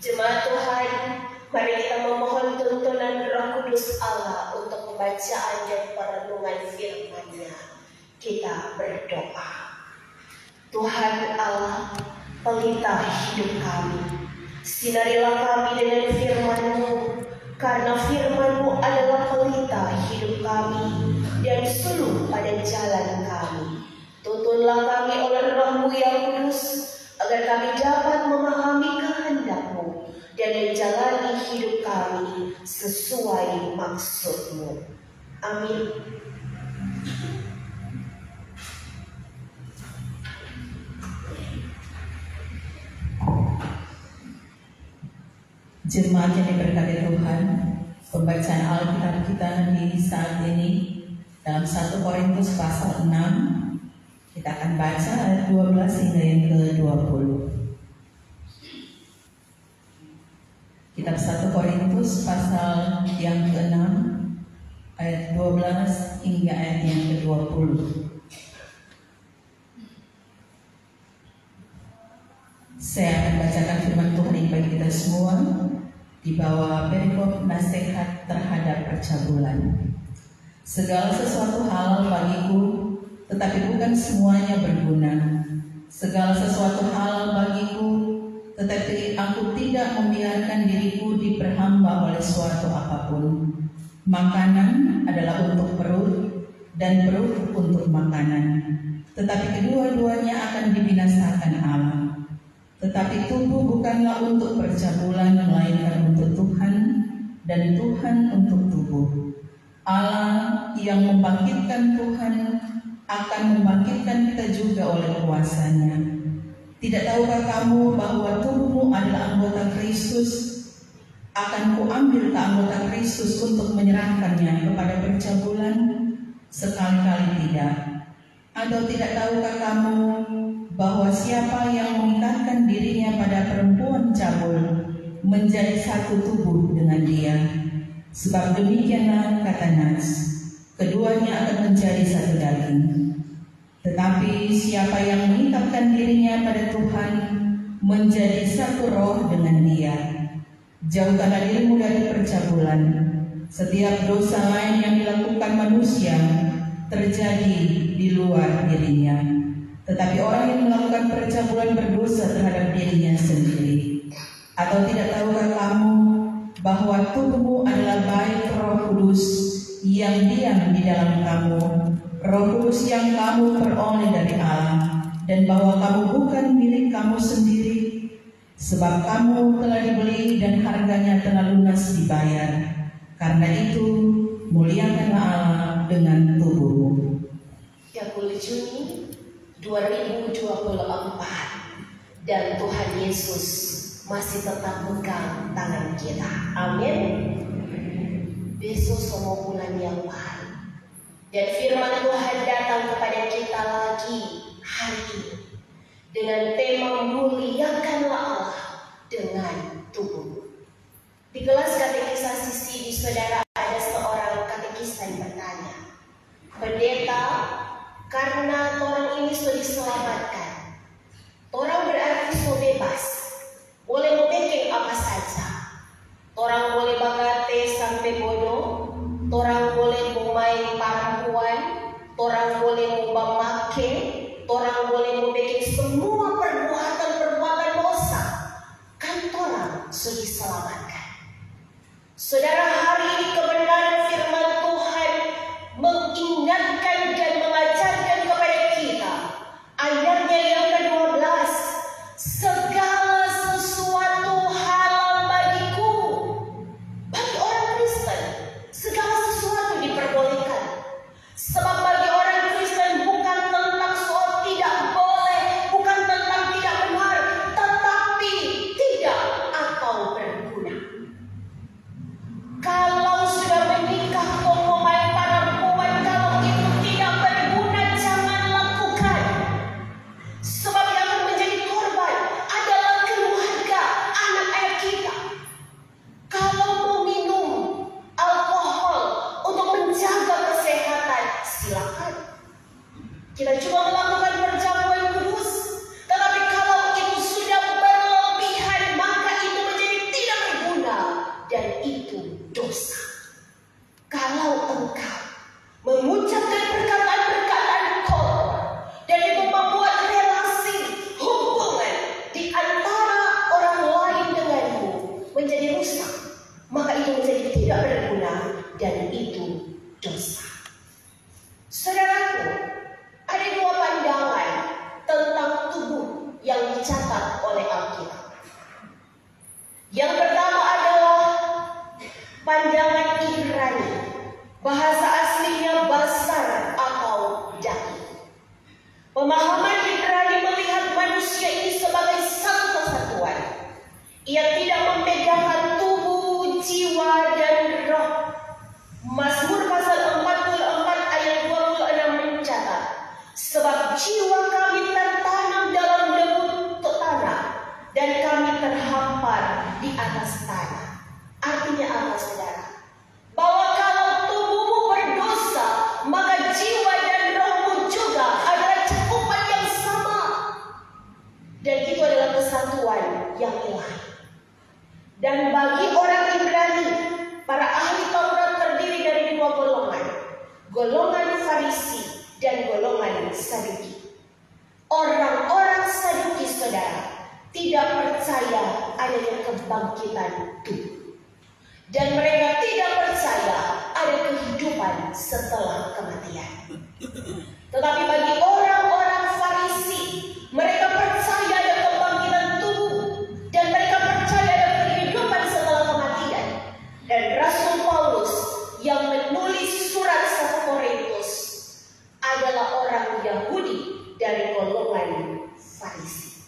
Jemaat Tuhan, mari kita memohon tuntunan Roh Kudus Allah untuk pembacaan dan perenungan firman-Nya. Kita berdoa. Tuhan Allah, pelita hidup kami, sinarilah kami dengan firman-Mu, karena firman-Mu adalah pelita hidup kami dan suluh pada jalan kami. Tuntunlah kami oleh Roh-Mu yang kudus, agar kami dapat memahami kehendak-Mu dan menjalani hidup kami sesuai maksud-Mu. Amin. Jemaat yang diberkati Tuhan, pembacaan Alkitab kita di saat ini dalam 1 Korintus pasal 6, kita akan baca ayat 12 hingga yang ke-20. Kitab 1 Korintus pasal yang ke-6 ayat 12 hingga ayat yang ke-20. Saya akan bacakan firman Tuhan yang bagi kita semua di bawah perikop nasihat terhadap percabulan. Segala sesuatu halal bagiku, tetapi bukan semuanya berguna. Segala sesuatu halal bagiku, tetapi aku tidak membiarkan diriku diperhamba oleh suatu apapun. Makanan adalah untuk perut, dan perut untuk makanan. Tetapi kedua-duanya akan dibinasakan Allah. Tetapi tubuh bukanlah untuk percabulan, melainkan untuk Tuhan, dan Tuhan untuk tubuh. Allah yang membangkitkan Tuhan akan membangkitkan kita juga oleh kuasa-Nya. Tidak tahukah kamu bahwa tubuhmu adalah anggota Kristus? Akan kuambil ke anggota Kristus untuk menyerahkannya kepada percabulan? Sekali-kali tidak. Atau tidak tahukah kamu bahwa siapa yang mengikatkan dirinya pada perempuan cabul menjadi satu tubuh dengan dia? Sebab demikianlah kata Nas, keduanya akan menjadi satu daging. Tetapi siapa yang mengikatkan dirinya pada Tuhan menjadi satu roh dengan dia. Jauhkanlah dirimu dari percabulan. Setiap dosa lain yang dilakukan manusia terjadi di luar dirinya. Tetapi orang yang melakukan percabulan berdosa terhadap dirinya sendiri. Atau tidak tahukah kamu bahwa tubuhmu adalah bait Roh Kudus yang diam di dalam kamu, Roh Kudus yang kamu peroleh dari Allah, dan bahwa kamu bukan milik kamu sendiri, sebab kamu telah dibeli dan harganya telah lunas dibayar. Karena itu muliakanlah Allah dengan tubuhmu. 30 Juni 2024, dan Tuhan Yesus masih tetap pegang tangan kita. Amin. Besok semua bulan yang baru, dan firman Tuhan datang kepada kita lagi hari ini dengan tema muliakanlah Allah dengan tubuh. Di kelas katekisasi di saudara ada seorang katekis yang bertanya, pendeta, karena orang ini sudah diselamatkan, orang berarti sudah bebas, boleh mau bikin apa saja. Orang boleh bagate sampai bodoh, orang boleh mau main perempuan, orang boleh mau make, orang boleh mau bikin semua perbuatan dosa. Kan orang sudah diselamatkan. Saudara, hari ini kebenaran firman Tuhan mengingatkan dan mengajarkan kepada kita. Ayatnya yang ke-12, segala sesuatu halal bagiku. Bagi orang Kristen, segala sesuatu diperbolehkan. Sebab bagi orang Kristen bukan tentang soal tidak boleh, bukan tentang tidak benar, tetapi tidak atau berguna. Kalau sudah tidak membedakan tubuh, jiwa, dan roh. Mazmur pasal 44 ayat 26 mencatat, sebab jiwa kami tertanam dalam debu tanah dan kami terhampar di atas tanah. Artinya apa, saudara? Bahwa kalau tubuhmu berdosa, maka jiwa dan rohmu juga adalah cakupan yang sama. Dan itu adalah kesatuan yang ilahi. Dan bagi orang Ibrani, para ahli Taurat terdiri dari dua golongan. Golongan Farisi dan golongan Saduki. Orang-orang Saduki, saudara, tidak percaya adanya kebangkitan tubuh. Dan mereka tidak percaya ada kehidupan setelah kematian. Tetapi bagi orang-orang Farisi, mereka percaya ada kebangkitan tubuh dan mereka percaya ada kehidupan setelah kematian. Dan Rasul Paulus yang menulis surat 1 Korintus adalah orang Yahudi dari golongan Farisi.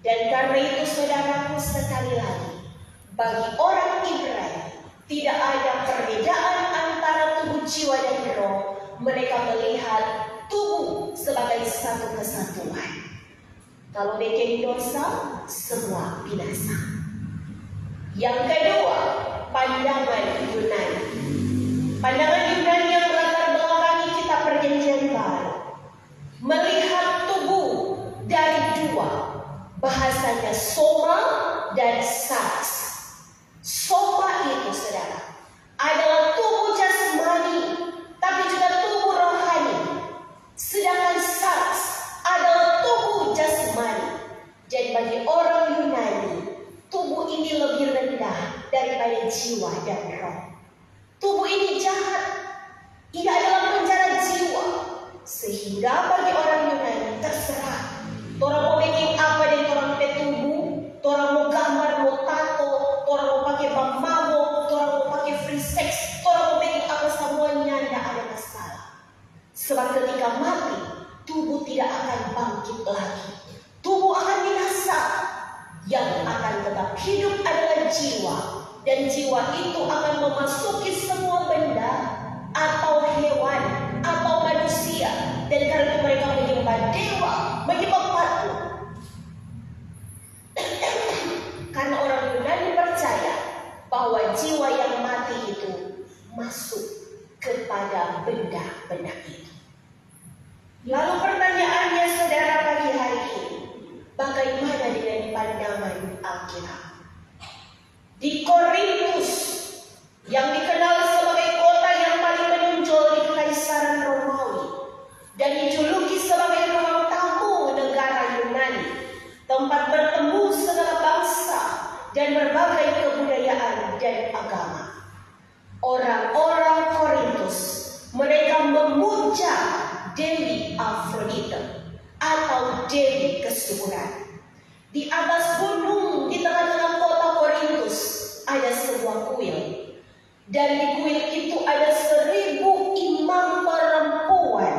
Dan karena itu, saudaraku, sekali lagi, bagi orang Ibrani tidak ada perbedaan antara tubuh, jiwa, dan roh. Mereka melihat tubuh sebagai satu kesatuan. Kalau bikin dosa, semua binasa. Yang kedua, pandangan Yunani. Pandangan Yunani yang melatar belakangi kita perjanjian baru, melihat tubuh dari dua, bahasanya soma dan sarx. Soma itu, saudara, adalah tubuh jasmani, tapi juga tubuh rohani. Sedangkan sarx adalah tubuh jasmani. Jadi bagi orang Yunani, tubuh ini lebih rendah daripada jiwa dan roh. Tubuh ini jahat, ini adalah penjara jiwa. Sehingga bagi orang Yunani terserah, orang mau bikin apa dari orang tubuh, orang mau gambar, mau tato, orang mau pakai bank mabok, orang mau pakai free sex, orang mau bikin apa, semuanya tidak ada masalah. Sebab ketika mati, tubuh tidak akan bangkit lagi. Tubuh akan binasa. Yang akan tetap hidup adalah jiwa. Dan jiwa itu akan memasuki semua benda atau hewan atau manusia. Dan karena itu mereka menyembah dewa, menyembah patung. Karena orang Yunani percaya bahwa jiwa yang mati itu masuk kepada benda-benda itu. Lalu pertanyaannya, saudara, pagi hari ini, bagaimana dengan pandangan Alkitab? Di Korintus, yang dikenal sebagai kota yang paling menonjol di Kekaisaran Romawi dan dijuluki sebagai ruang tamu negara Yunani, tempat bertemu segala bangsa dan berbagai kebudayaan dan agama. Orang-orang Korintus, mereka memuja Dewi Afrodite atau Dewi Kesuburan. Di atas gunung di tengah-tengah kota Korintus ada sebuah kuil. Dan di kuil itu ada 1000 imam perempuan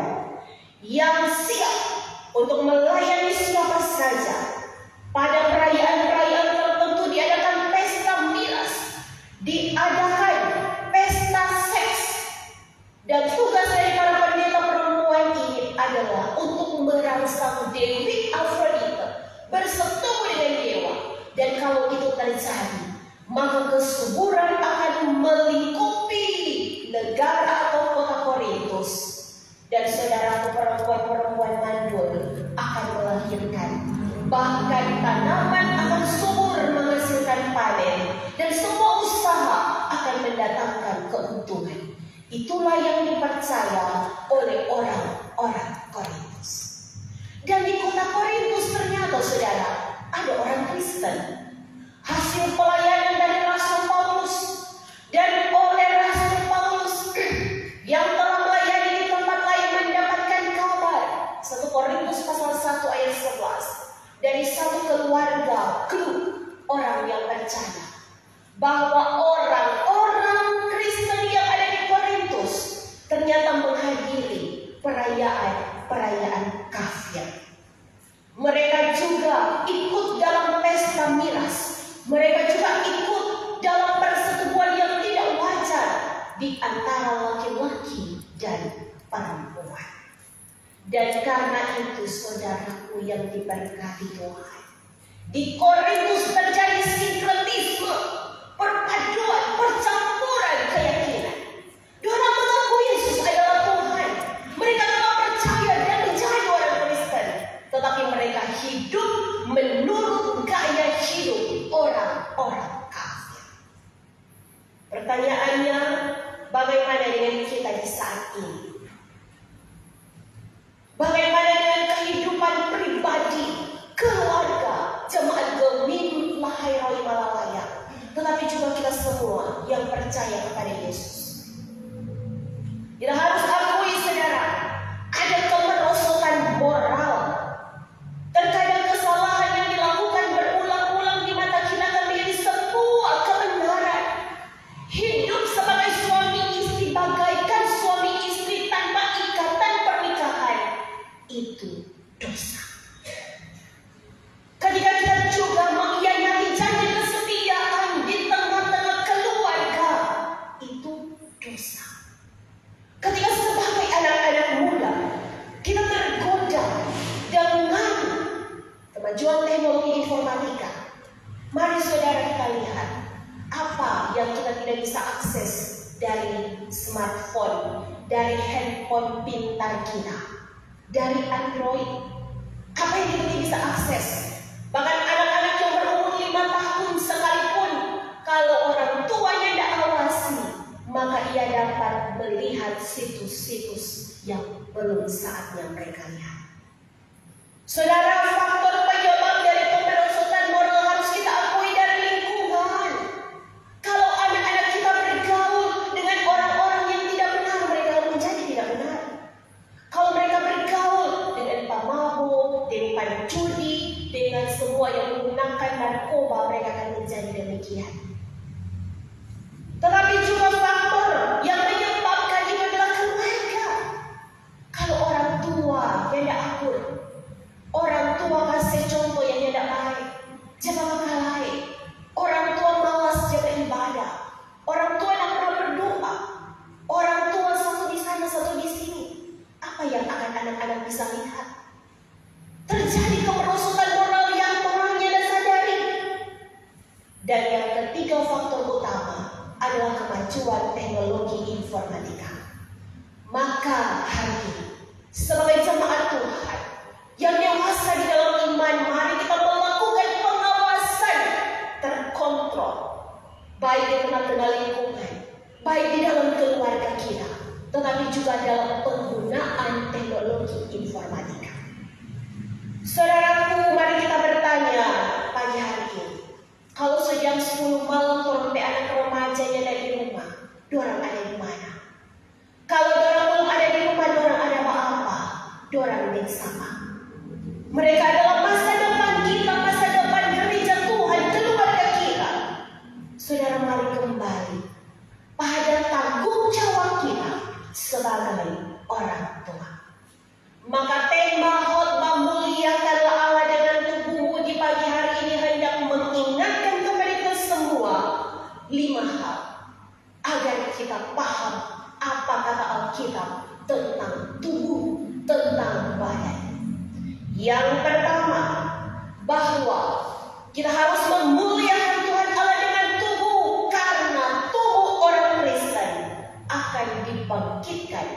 yang siap untuk melayani siapa saja. Pada perayaan-perayaan tertentu diadakan pesta miras, diadakan pesta seks. Dan tugas dari para pendeta perempuan ini adalah untuk merangsang Dewi Afrodite bersetemu dengan dewa. Dan kalau itu terjadi, maka kesuburan akan melingkupi negara atau kota Korintus. Dan saudaraku, perempuan-perempuan mandul akan melahirkan. Bahkan tanaman akan subur menghasilkan panen. Dan semua usaha akan mendatangkan keuntungan. Itulah yang dipercaya oleh orang-orang Korintus. Dan di kota Korintus ternyata, saudara, ada orang Kristen. Hasil pelayanan dari Rasul Paulus dan oleh Rasul Paulus yang telah melayani di tempat lain mendapatkan kabar. 1 Korintus pasal 1 ayat 11. Dari satu keluarga grup orang yang percaya bahwa orang-orang Kristen yang ada di Korintus ternyata menghadiri perayaan kafir. Mereka juga ikut dalam pesta miras. Mereka Dan karena itu saudaraku yang diberkati Tuhan, di Korintus terjadi sinkretisme, perpaduan, percampuran keyakinan. Orang mengaku Yesus adalah Tuhan. Mereka tetap percaya dan menjadi orang Kristen, tetapi mereka hidup menurut gaya hidup orang-orang kafir. Pertanyaannya, bagaimana dengan kita di saat ini? Bagaimana dengan kehidupan pribadi, keluarga, jemaat Gemim Lahai Roi Malawaya, tetapi juga kita semua yang percaya kepada Yesus? Kita harus akui, saudara, ada kemerosotan moral. Terkadang kesalahan yang dilakukan berulang-ulang di mata kita akan menjadi sebuah kebenaran. Hidup sebagai suami istri bagaikan suami istri tanpa ikatan pernikahan, itu dosa. Ketika kita juga mengkhianati janji kesetiaan di tengah-tengah keluarga, itu dosa. Ketika sebagai anak-anak muda kita tergoda dengan kemajuan teknologi informatika, mari saudara kita lihat apa yang kita tidak bisa akses dari smartphone, dari handphone pintar kita, dari Android. Apa yang kita bisa akses? Bahkan anak-anak yang berumur 5 tahun sekalipun, kalau orang tuanya tidak awasi, maka ia dapat melihat situs-situs yang belum saatnya mereka lihat. Saudara, faktor penyebab dari kemerosotan moral harus kita akui dari lingkungan. Kalau anak-anak kita bergaul dengan orang-orang yang tidak benar, mereka menjadi tidak benar. Kalau mereka bergaul dengan pemabuk, dengan judi, dengan semua yang menggunakan narkoba, mereka akan menjadi demikian. Tetapi juga faktor yang menyebabkan itu adalah keluarga. Kalau orang tua yang tidak akur, orang tua kasih contoh yang tidak baik, jangan menghalangi. Orang tua malas jaga ibadah, orang tua tidak pernah berdoa, orang tua satu di sana satu di sini. Apa yang akan anak-anak bisa lihat? Terjadi kemerosotan moral yang orangnya tidak sadari. Dan yang ketiga faktor utama adalah kemajuan teknologi informatika. Maka hari ini sebagai jemaat Tuhan yang dewasa di dalam iman, mari kita melakukan pengawasan terkontrol, baik di tengah-tengah lingkungan, baik di dalam keluarga kita, tetapi juga dalam penggunaan teknologi informatika. Saudaraku, mari kita bertanya pagi hari ini. Kalau sejam 10 malam orang anak remajanya ada di rumah, dorang ada di mana? Kalau dorang belum ada di rumah, dorang ada apa? Dorang yang sama. Mereka adalah masa depan kita, masa depan gereja Tuhan, keluarga kita. Saudara, mari kembali pada tanggung jawab kita sebagai orang tua. Maka tema khotbah muliakanlah Allah dengan tubuhmu di pagi hari ini hendak mengingatkan kepada kita semua 5 hal agar kita paham apa kata Alkitab tentang tubuh, tentang badan. Yang pertama, bahwa kita harus memuliakan Tuhan Allah dengan tubuh, karena tubuh orang Kristen akan dibangkitkan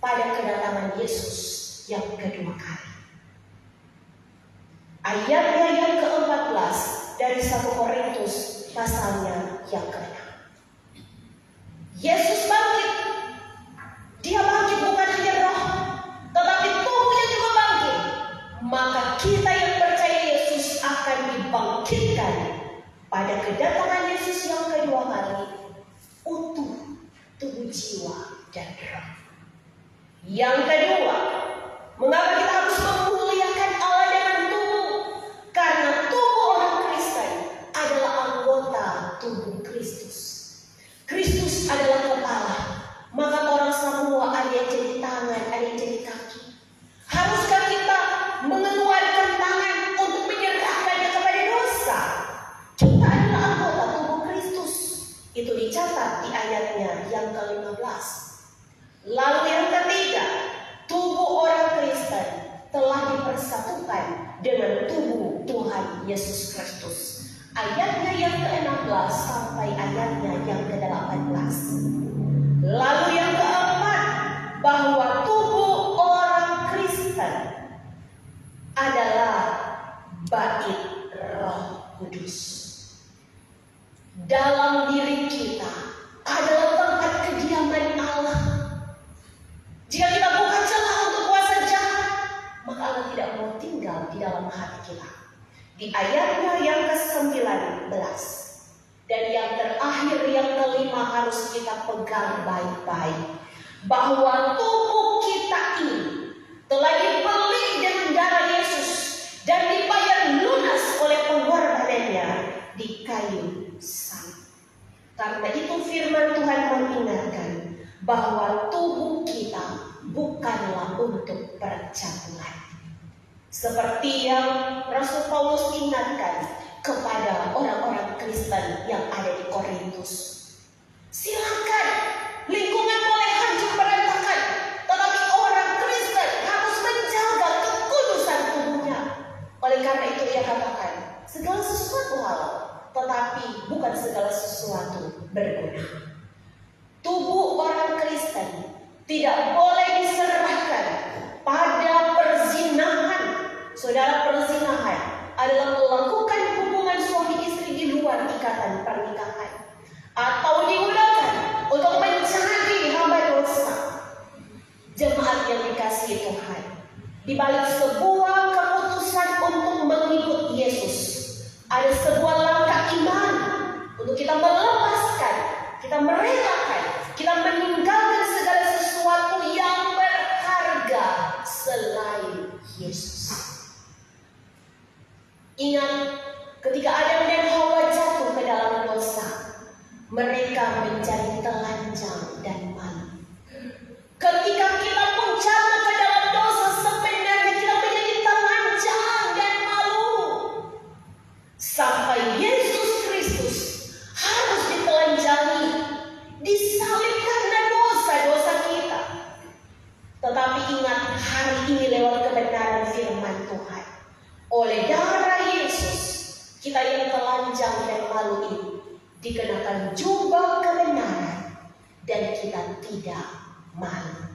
pada kedatangan Yesus yang kedua kali. Ayatnya yang ke-14 dari 1 Korintus pasalnya yang ke-6. Yesus bangkit. Dia bangkit bukan hanya roh, tetapi tubuhnya juga bangkit. Maka kita yang percaya Yesus akan dibangkitkan pada kedatangan Yesus yang kedua kali, utuh tubuh, jiwa, dan roh. Yang kedua, mengapa kita harus memuliakan Allah dengan tubuh? Karena tubuh orang Kristen adalah anggota tubuh Kristus. Kristus adalah kepala, maka orang semua ada yang jadi tangan, ada yang jadi kaki. Haruskah kita mengeluarkan tangan untuk menyerahkannya kepada dosa? Kita adalah anggota tubuh Kristus. Itu dicatat di ayatnya yang ke-15. Lalu yang ketiga, tubuh orang Kristen telah dipersatukan dengan tubuh Tuhan Yesus Kristus. Ayatnya yang ke-16 sampai ayatnya yang ke-18. Lalu yang keempat, bahwa tubuh orang Kristen adalah bait Roh Kudus. Dalam diri kita adalah tempat kediaman Allah. Jika kita buka celah untuk kuasa jahat, maka Allah tidak mau tinggal di dalam hati kita. Di ayatnya yang ke-19 dan yang terakhir yang ke-5 harus kita pegang baik-baik, bahwa tubuh kita ini telah dibeli dengan darah Yesus dan dibayar lunas oleh pengorbanannya di kayu salib. Karena itu firman Tuhan mengingatkan bahwa tubuh kita bukanlah untuk percabulan. Seperti yang Rasul Paulus ingatkan kepada orang-orang Kristen yang ada di Korintus. Silakan, lingkungan boleh hancur berantakan, tetapi orang Kristen harus menjaga kekudusan tubuhnya. Oleh karena itu ia katakan, segala sesuatu halal, tetapi bukan segala sesuatu berguna. Tubuh orang Kristen tidak boleh diserahkan pada perzinahan. Saudara, perzinahan adalah melakukan hubungan suami istri di luar ikatan pernikahan, atau digunakan untuk mencari hamba dosa. Jemaat yang dikasihi Tuhan, di balik sebuah keputusan untuk mengikut Yesus, ada sebuah langkah iman untuk kita melepaskan, kita merelakan, kita meninggalkan segala sesuatu yang berharga selain Yesus. Ingat, ketika Adam dan Hawa jatuh ke dalam dosa, mereka menjadi telanjang dan malu. Ketika kita pun jatuh ke dalam dosa, sebenarnya kita menjadi telanjang dan malu. Sampai Yesus Kristus harus ditelanjangi, disalib karena dosa-dosa kita. Tetapi ingat, hari ini lewat kebenaran firman Tuhan, oleh darah Yesus, kita yang telanjang dan malu ini dikenakan jubah kebenaran dan kita tidak malu.